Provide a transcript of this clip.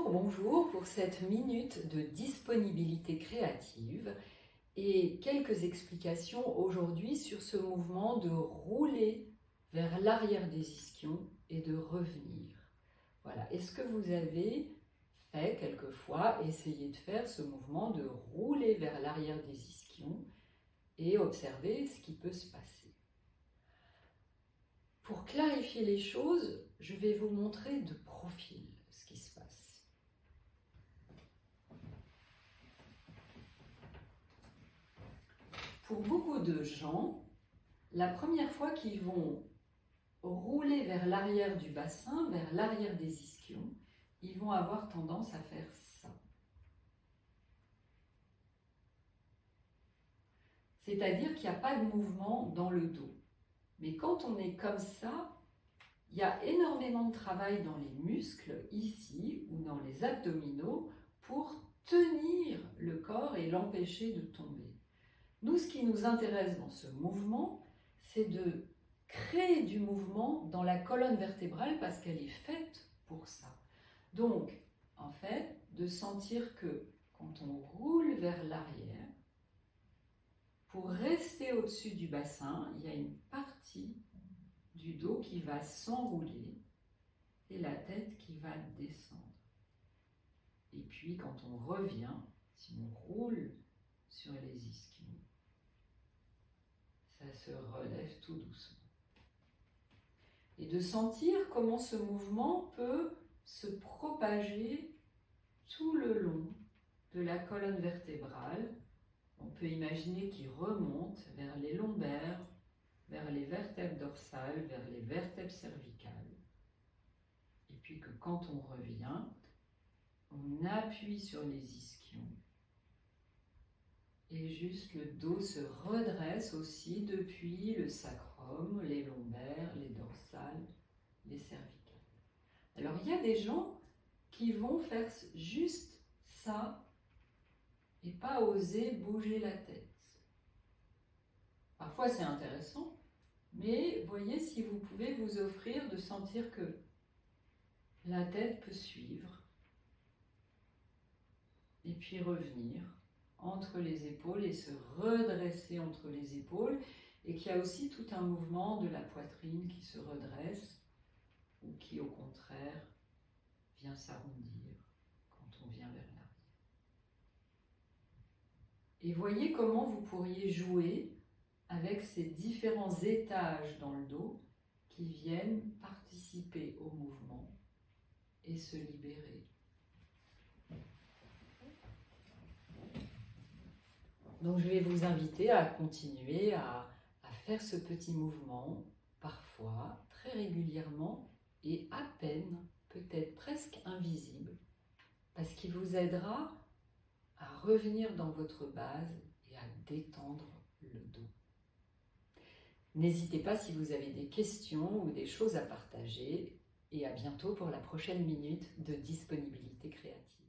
Bonjour pour cette minute de disponibilité créative et quelques explications aujourd'hui sur ce mouvement de rouler vers l'arrière des ischions et de revenir. Voilà. Est-ce que vous avez fait quelquefois essayer de faire ce mouvement de rouler vers l'arrière des ischions et observer ce qui peut se passer? Pour clarifier les choses, je vais vous montrer de profil ce qui se passe. Pour beaucoup de gens, la première fois qu'ils vont rouler vers l'arrière du bassin, vers l'arrière des ischions, ils vont avoir tendance à faire ça. C'est-à-dire qu'il n'y a pas de mouvement dans le dos. Mais quand on est comme ça, il y a énormément de travail dans les muscles, ici, ou dans les abdominaux, pour tenir le corps et l'empêcher de tomber. Nous, ce qui nous intéresse dans ce mouvement, c'est de créer du mouvement dans la colonne vertébrale parce qu'elle est faite pour ça. Donc, en fait, de sentir que quand on roule vers l'arrière, pour rester au-dessus du bassin, il y a une partie du dos qui va s'enrouler et la tête qui va descendre. Et puis, quand on revient, si on roule sur les ischions, ça se relève tout doucement. Et de sentir comment ce mouvement peut se propager tout le long de la colonne vertébrale. On peut imaginer qu'il remonte vers les lombaires, vers les vertèbres dorsales, vers les vertèbres cervicales. Et puis que quand on revient, on appuie sur les ischions. Et juste le dos se redresse aussi depuis le sacrum, les lombaires, les dorsales, les cervicales. Alors il y a des gens qui vont faire juste ça et pas oser bouger la tête. Parfois c'est intéressant, mais voyez si vous pouvez vous offrir de sentir que la tête peut suivre et puis revenir entre les épaules et se redresser entre les épaules, et qu'il y a aussi tout un mouvement de la poitrine qui se redresse ou qui au contraire vient s'arrondir quand on vient vers l'arrière. Et voyez comment vous pourriez jouer avec ces différents étages dans le dos qui viennent participer au mouvement et se libérer. Donc je vais vous inviter à continuer à faire ce petit mouvement, parfois, très régulièrement et à peine, peut-être presque invisible, parce qu'il vous aidera à revenir dans votre base et à détendre le dos. N'hésitez pas si vous avez des questions ou des choses à partager, et à bientôt pour la prochaine minute de disponibilité créative.